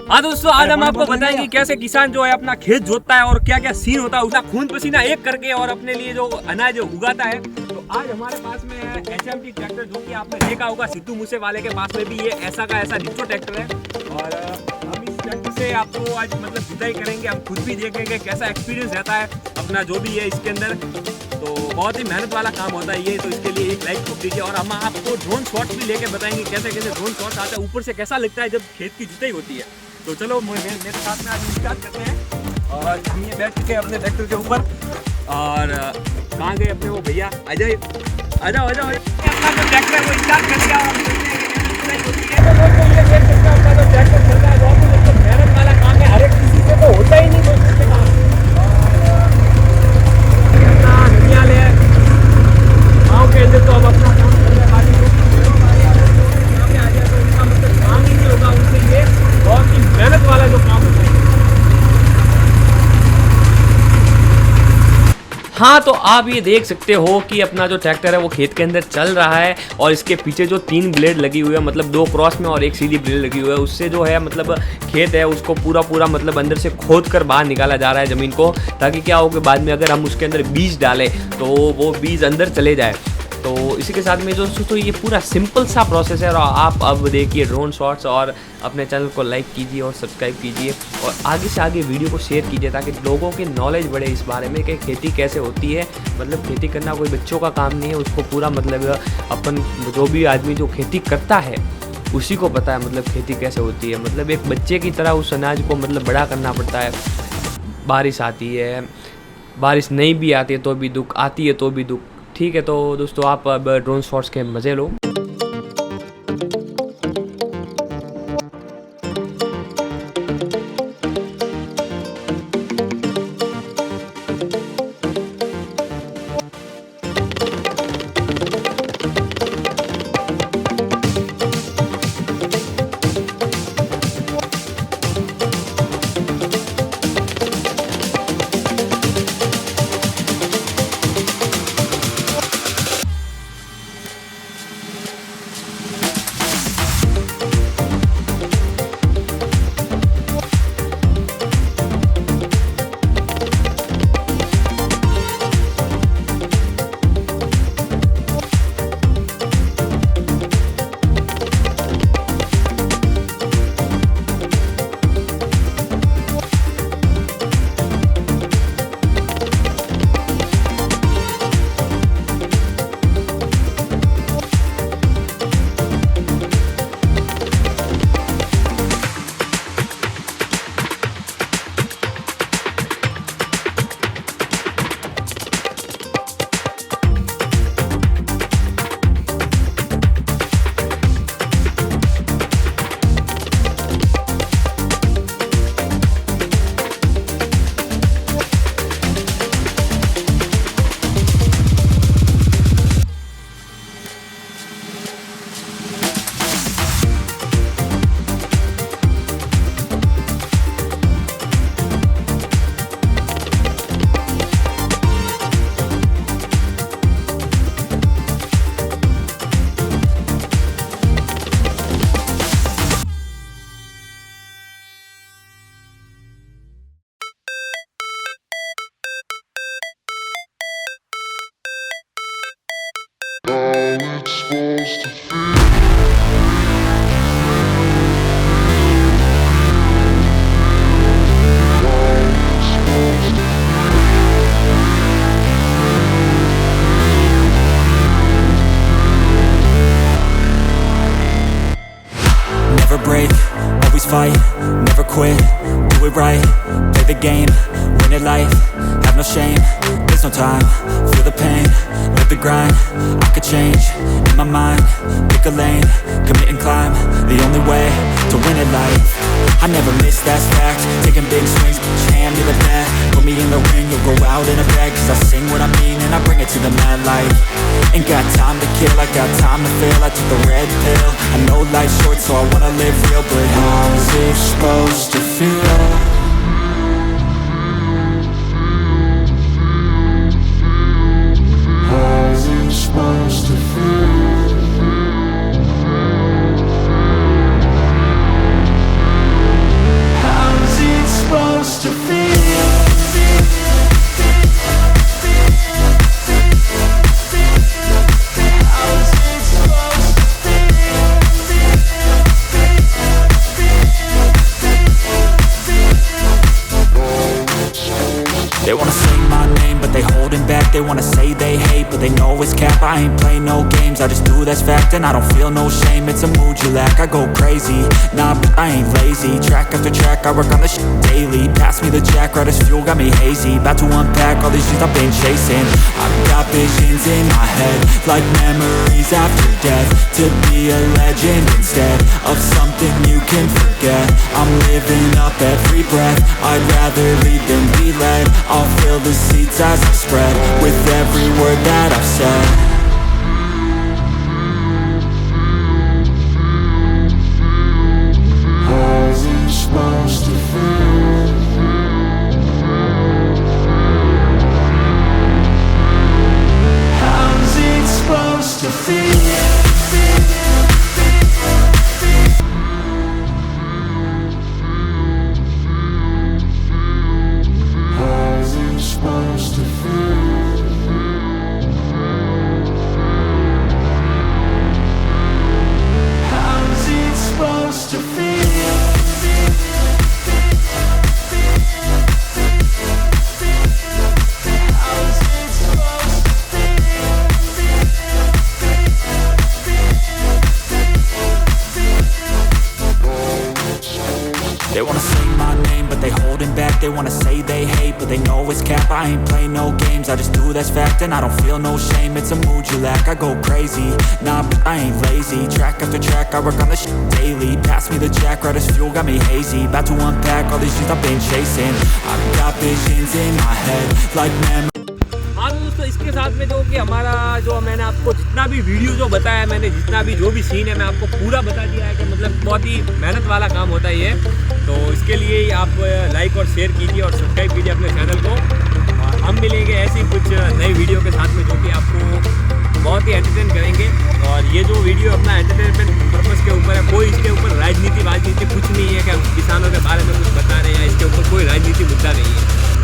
हाँ दोस्तों, आज हम आपको बताएंगे कैसे किसान जो है अपना खेत जोतता है और क्या क्या सीन होता है उसका खून पसीना एक करके और अपने लिए जो अनाज उगाता है। तो आज हमारे पास में है HMT ट्रैक्टर, जो कि आपने देखा होगा सिद्धू मूसे वाले के पास में भी ये ऐसा का ऐसा डिट्टो ट्रैक्टर है। और हम इस ट्रैक्टर से आपको आज मतलब जुताई करेंगे, हम खुद भी देखेंगे कैसा एक्सपीरियंस रहता है अपना जो भी है इसके अंदर। तो बहुत ही मेहनत वाला काम होता है ये, तो इसके लिए एक लाइक ठोक दीजिए। और हम आपको ड्रोन शॉट्स भी लेके बताएंगे कैसे कैसे ड्रोन शॉट्स आते हैं, ऊपर से कैसा लगता है जब खेत की जुताई होती है। तो चलो मेरे साथ में आज स्टार्ट करते हैं। और हम ये बैठ चुके हैं अपने ट्रैक्टर के ऊपर। और कहाँ गए अपने वो भैया? आ जाओ आ जाओ आ जाओ। अपना जो ट्रैक्टर है वो स्टार्ट कर दिया और हम चलते हैं कि जुताई होती है। तो दोस्तों ये देख सकते हैं अपना जो ट्रैक्टर चल रहा है बहुत ही मेहनत वाला काम है, हर एक किसी से तो होता ही नहीं दोस्तों से काम। अपना ननियाल है गाँव के अंदर, तो अब अपना काम कर रहे हैं। बाकी यहाँ पे आ जाए तो इसका मतलब काम ही नहीं होगा उनसे, ये बहुत ही मेहनत वाला जो काम होता है। हाँ, तो आप ये देख सकते हो कि अपना जो ट्रैक्टर है वो खेत के अंदर चल रहा है और इसके पीछे जो 3 ब्लेड लगी हुई है, मतलब 2 क्रॉस में और एक सीधी ब्लेड लगी हुई है, उससे जो है मतलब खेत है उसको पूरा मतलब अंदर से खोद कर बाहर निकाला जा रहा है ज़मीन को, ताकि क्या हो कि बाद में अगर हम उसके अंदर बीज डालें तो वो बीज अंदर चले जाए। तो इसी के साथ में दोस्तों ये पूरा सिंपल सा प्रोसेस है। और आप अब देखिए ड्रोन शॉट्स, और अपने चैनल को लाइक कीजिए और सब्सक्राइब कीजिए और आगे से आगे वीडियो को शेयर कीजिए, ताकि लोगों की नॉलेज बढ़े इस बारे में कि खेती कैसे होती है। मतलब खेती करना कोई बच्चों का काम नहीं है, उसको पूरा मतलब अपन जो भी आदमी जो खेती करता है उसी को पता है मतलब खेती कैसे होती है। मतलब एक बच्चे की तरह उस अनाज को मतलब बड़ा करना पड़ता है। बारिश आती है, बारिश नहीं भी आती है तो भी दुख, आती है तो भी दुख। ठीक है, तो दोस्तों आप अब ड्रोन शॉट्स के मज़े लो। Fight, never quit, do it right, play the game, win it life, have no shame, there's no time, feel the pain, live the grind, I could change, in my mind, pick a lane, commit and climb, the only way to win it life, I never miss, that's fact, taking big swings, put your hand to the bat, put me in the ring, you'll go out in a bag, cause I sing what I mean and I bring it to the mad light, ain't got time to kill, I got time to feel, I took the red pill, I know life's short so I wanna live real, but how's it supposed to feel? How's it supposed to feel? They wanna say they hate, but they know it's cap. I ain't play no games, I just do that's fact. And I don't feel no shame, it's a mood you lack. I go crazy, nah, but I ain't lazy. Track after track, I work on this shit daily. Pass me the jack, right as fuel, got me hazy. About to unpack all these shit I've been chasing. I've got visions in my head, like memories after death. To be a legend instead of something you can forget. I'm living up every breath, I'd rather lead than be led. I'll fill the seats as I spread, with every word that I've said. They wanna say my name, but they holding back. They wanna say they hate, but they know it's cap. I ain't play no games, I just do that's fact. And I don't feel no shame, it's a mood you lack. I go crazy, nah, but I ain't lazy. Track after track, I work on this shit daily. Pass me the jack, right as fuel, got me hazy. About to unpack all these shit I've been chasing. I've got visions in my head, like memories. हाँ तो दोस्तों, इसके साथ में जो कि हमारा जो मैंने आपको जितना भी वीडियो जो बताया, मैंने जितना भी जो भी सीन है मैं आपको पूरा बता दिया है कि मतलब बहुत ही मेहनत वाला काम होता है ये। तो इसके लिए आप लाइक और शेयर कीजिए और सब्सक्राइब कीजिए अपने चैनल को। और हम मिलेंगे ऐसी कुछ नई वीडियो के साथ में जो कि आपको बहुत ही एंटरटेन करेंगे। और ये जो वीडियो अपना एंटरटेनमेंट पर्पज़ के ऊपर है, कोई इसके ऊपर राजनीति कुछ नहीं है कि हम किसानों के बारे में कुछ बता रहे हैं, या इसके ऊपर कोई राजनीति मुद्दा नहीं है।